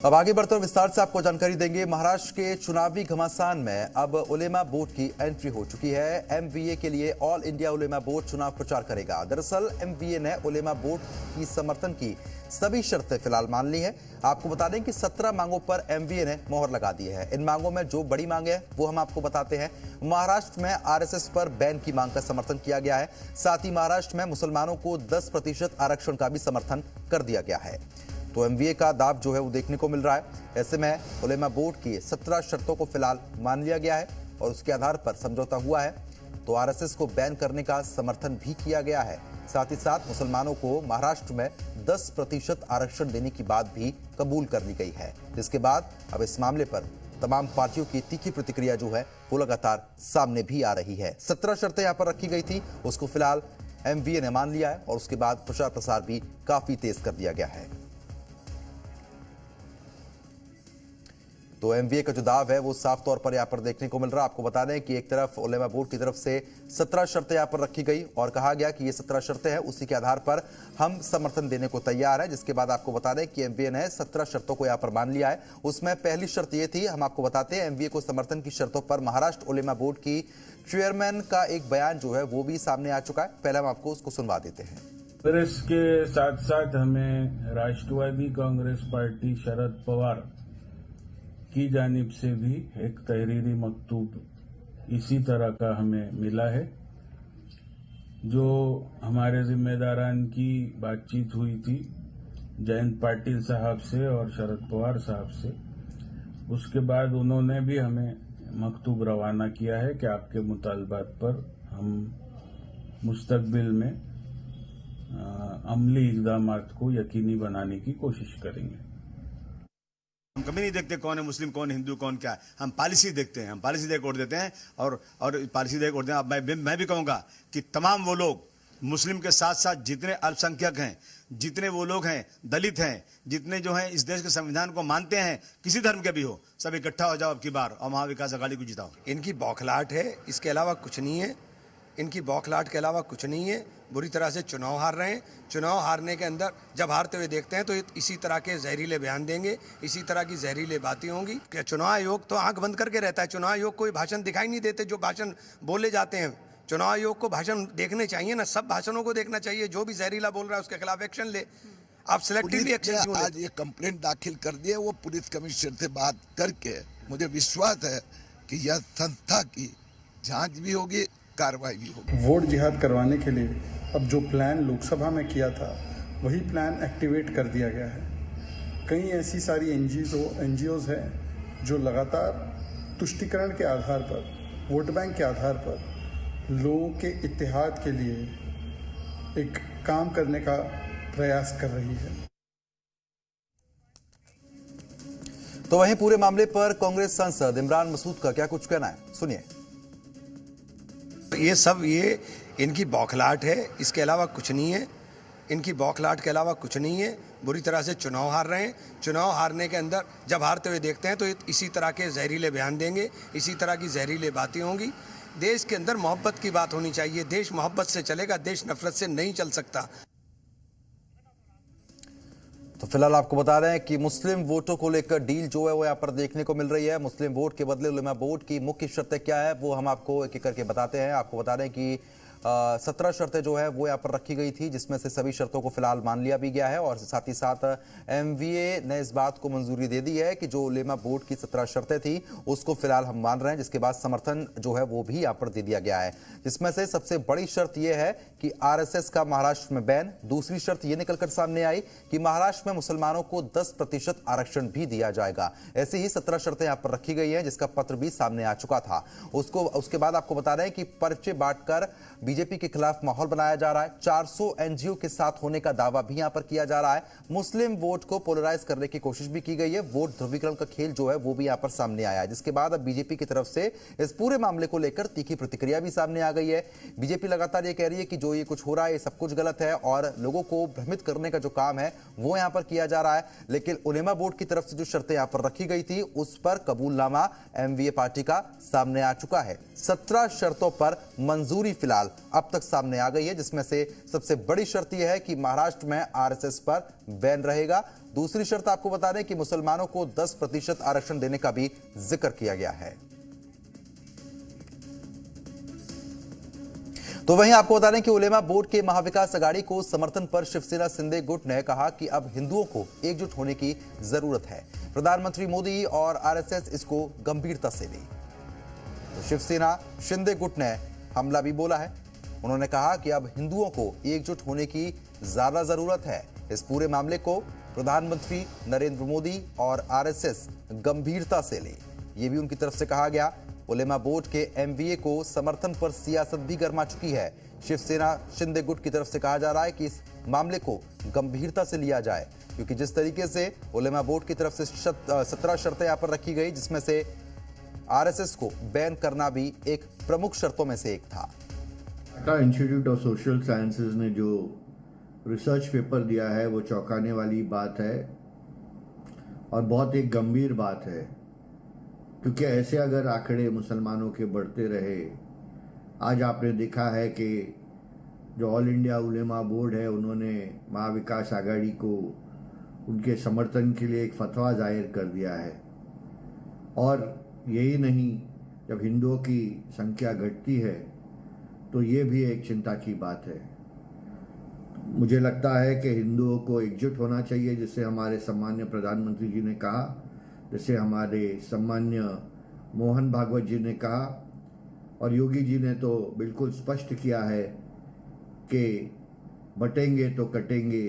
अब आगे बढ़ते हुए विस्तार से आपको जानकारी देंगे। महाराष्ट्र के चुनावी घमासान में अब उलेमा बोर्ड की एंट्री हो चुकी है। एमवीए के लिए ऑल इंडिया उलेमा बोर्ड चुनाव प्रचार करेगा। दरअसल एमवीए ने उलेमा बोर्ड की समर्थन की सभी शर्तें फिलहाल मान ली है। आपको बता दें कि 17 मांगों पर एमवीए ने मोहर लगा दी है। इन मांगों में जो बड़ी मांगे हैं वो हम आपको बताते हैं। महाराष्ट्र में आरएसएस पर बैन की मांग का समर्थन किया गया है। साथ ही महाराष्ट्र में मुसलमानों को 10% आरक्षण का भी समर्थन कर दिया गया है। तो एमवीए का दाव जो है वो देखने को मिल रहा है। ऐसे में उलेमा बोर्ड की 17 शर्तों को फिलहाल मान लिया गया है और उसके आधार पर समझौता हुआ है। तो आरएसएस को बैन करने का समर्थन भी किया गया है। साथ ही साथ मुसलमानों को महाराष्ट्र में 10% आरक्षण देने की बात भी कबूल कर ली गई है, जिसके बाद अब इस मामले पर तमाम पार्टियों की तीखी प्रतिक्रिया जो है वो लगातार सामने भी आ रही है। 17 शर्तें यहाँ पर रखी गई थी, उसको फिलहाल एमवीए ने मान लिया है और उसके बाद प्रचार प्रसार भी काफी तेज कर दिया गया है। तो एमवीए का जो दाव है वो साफ तौर पर यहाँ पर देखने को मिल रहा है। आपको बता दें कि एक तरफ उलेमा बोर्ड की तरफ से 17 शर्तें यहाँ पर रखी गई और कहा गया कि ये 17 शर्तें हैं, उसी के आधार पर हम समर्थन देने को तैयार हैं। जिसके बाद आपको बता दें कि एमवीए ने 17 शर्तों को यहाँ पर मान लिया है। उसमें पहली शर्त ये थी, हम आपको बताते हैं, एमवीए को समर्थन की शर्तों पर महाराष्ट्र उलेमा बोर्ड की चेयरमैन का एक बयान जो है वो भी सामने आ चुका है। पहले हम आपको उसको सुनवा देते हैं। कांग्रेस के साथ साथ हमें राष्ट्रवादी कांग्रेस पार्टी शरद पवार की जानिब से भी एक तहरीरी मकतूब इसी तरह का हमें मिला है। जो हमारे जिम्मेदारान की बातचीत हुई थी जयंत पाटिल साहब से और शरद पवार साहब से, उसके बाद उन्होंने भी हमें मकतूब रवाना किया है कि आपके मुतालबात पर हम मुस्तकबिल में अमली इक़दामात को यकीनी बनाने की कोशिश करेंगे। हम कभी नहीं देखते कौन है मुस्लिम, कौन हिंदू, कौन क्या है। हम पॉलिसी देखते हैं, हम पॉलिसी देख वोट देते हैं और पॉलिसी देख वोट देते हैं। अब मैं भी कहूंगा कि तमाम वो लोग मुस्लिम के साथ साथ जितने अल्पसंख्यक हैं, जितने वो लोग हैं दलित हैं, जितने जो हैं इस देश के संविधान को मानते हैं, किसी धर्म के भी हो, सब इकट्ठा हो जाओ अब की बार और महाविकास अघाड़ी को जिताओ। इनकी बौखलाहट है, इसके अलावा कुछ नहीं है। इनकी बौखलाहट के अलावा कुछ नहीं है। बुरी तरह से चुनाव हार रहे हैं। चुनाव हारने के अंदर जब हारते हुए देखते हैं तो इसी तरह के जहरीले बयान देंगे, इसी तरह की जहरीले बातें होंगी। क्या चुनाव आयोग तो आंख बंद करके रहता है। चुनाव आयोग कोई भाषण दिखाई नहीं देते जो भाषण बोले जाते हैं। चुनाव आयोग को भाषण देखने चाहिए ना, सब भाषणों को देखना चाहिए। जो भी जहरीला बोल रहा है उसके खिलाफ एक्शन ले। आप सिलेक्टिवली एक्शन क्यों? आज ये कंप्लेंट दाखिल कर दिए, वो पुलिस कमिश्नर से बात करके मुझे विश्वास है कि यह संस्था की जांच भी होगी, कार्रवाई भी होगी। वोट जिहाद करवाने के लिए अब जो प्लान लोकसभा में किया था वही प्लान एक्टिवेट कर दिया गया है। कई ऐसी सारी एनजीओज हैं जो लगातार तुष्टिकरण के आधार पर, वोट बैंक के आधार पर लोगों के इत्तेहाद के लिए एक काम करने का प्रयास कर रही है। तो वहीं पूरे मामले पर कांग्रेस सांसद इमरान मसूद का क्या कुछ कहना है, सुनिए। ये इनकी बौखलाहट है, इसके अलावा कुछ नहीं है। इनकी बौखलाहट के अलावा कुछ नहीं है। बुरी तरह से चुनाव हार रहे हैं। चुनाव हारने के अंदर जब हारते हुए देखते हैं तो इसी तरह के जहरीले बयान देंगे, इसी तरह की जहरीले बातें होंगी। देश के अंदर मोहब्बत की बात होनी चाहिए। देश मोहब्बत से चलेगा, देश नफरत से नहीं चल सकता। तो फिलहाल आपको बता रहे हैं कि मुस्लिम वोटों को लेकर डील जो है वो यहाँ पर देखने को मिल रही है। मुस्लिम वोट के बदले उलेमा बोर्ड की मुख्य शर्तें क्या है वो हम आपको एक एक करके बताते हैं। आपको बता रहे हैं कि 17 शर्तें जो है वो यहाँ पर रखी गई थी, जिसमें से सभी शर्तों को फिलहाल मान लिया भी गया है और साथ ही साथ एमवीए ने इस बात को मंजूरी दे दी है कि जो उलेमा बोर्ड की 17 शर्तें थी उसको फिलहाल हम मान रहे हैं, जिसके बाद समर्थन जो है वो भी यहाँ पर दे दिया गया है। जिसमें से सबसे बड़ी शर्त यह है कि आरएसएस का महाराष्ट्र में बैन। दूसरी शर्त यह निकलकर सामने आई कि महाराष्ट्र में मुसलमानों को 10% आरक्षण भी दिया जाएगा। ऐसी ही 17 शर्तें यहाँ पर रखी गई हैं, जिसका पत्र भी सामने आ चुका था। उसके बाद आपको बता रहे हैं कि पर्चे बांटकर बीजेपी के खिलाफ माहौल बनाया जा रहा है। 400 एनजीओ के साथ होने का दावा भी यहां पर किया जा रहा है। मुस्लिम वोट को पोलराइज करने की कोशिश भी की गई है। वोट ध्रुवीकरण का खेल जो है वो भी यहां पर सामने आया है, जिसके बाद अब बीजेपी की तरफ से इस पूरे मामले को लेकर तीखी प्रतिक्रिया भी सामने आ गई है। बीजेपी लगातार ये कह रही है कि जो ये कुछ हो रहा है ये सब कुछ गलत है और लोगों को भ्रमित करने का जो काम है वो यहां पर किया जा रहा है। लेकिन उलेमा बोर्ड की तरफ से जो शर्तें यहां पर रखी गई थी उस पर कबूलनामा एमवीए पार्टी का सामने आ चुका है। 17 शर्तों पर मंजूरी फिलहाल अब तक सामने आ गई है, जिसमें से सबसे बड़ी शर्त यह है कि महाराष्ट्र में आरएसएस पर बैन रहेगा। दूसरी शर्त आपको बता दें कि मुसलमानों को 10% आरक्षण देने का भी जिक्र किया गया है। तो वहीं आपको बता दें कि उलेमा बोर्ड के महाविकास अघाड़ी को समर्थन पर शिवसेना शिंदे गुट ने कहा कि अब हिंदुओं को एकजुट होने की जरूरत है। प्रधानमंत्री मोदी और आरएसएस इसको गंभीरता से ले। तो शिवसेना शिंदे गुट ने हमला भी बोला है। उन्होंने कहा कि अब हिंदुओं को एकजुट होने की ज्यादा जरूरत है। इस पूरे मामले को प्रधानमंत्री नरेंद्र मोदी और आरएसएस गंभीरता से ले, ये भी उनकी तरफ से कहा गया। उलेमा बोर्ड के एमवीए को समर्थन पर सियासत भी गर्मा चुकी है। शिवसेना शिंदे गुट की तरफ से कहा जा रहा है कि इस मामले को गंभीरता से लिया जाए, क्योंकि जिस तरीके से उलेमा बोर्ड की तरफ से 17 शर्तें यहां पर रखी गई, जिसमें से आरएसएस को बैन करना भी एक प्रमुख शर्तों में से एक था। Tata institute of social sciences ने जो रिसर्च पेपर दिया है वो चौंकाने वाली बात है और बहुत एक गंभीर बात है, क्योंकि ऐसे अगर आंकड़े मुसलमानों के बढ़ते रहे, आज आपने देखा है कि जो ऑल इंडिया उलेमा बोर्ड है उन्होंने महाविकास आघाड़ी को उनके समर्थन के लिए एक फतवा जाहिर कर दिया है। और यही नहीं, जब हिंदुओं की संख्या घटती है तो ये भी एक चिंता की बात है। मुझे लगता है कि हिंदुओं को एकजुट होना चाहिए, जिससे हमारे सम्मान्य प्रधानमंत्री जी ने कहा, जैसे हमारे सम्मान्य मोहन भागवत जी ने कहा, और योगी जी ने तो बिल्कुल स्पष्ट किया है कि बटेंगे तो कटेंगे,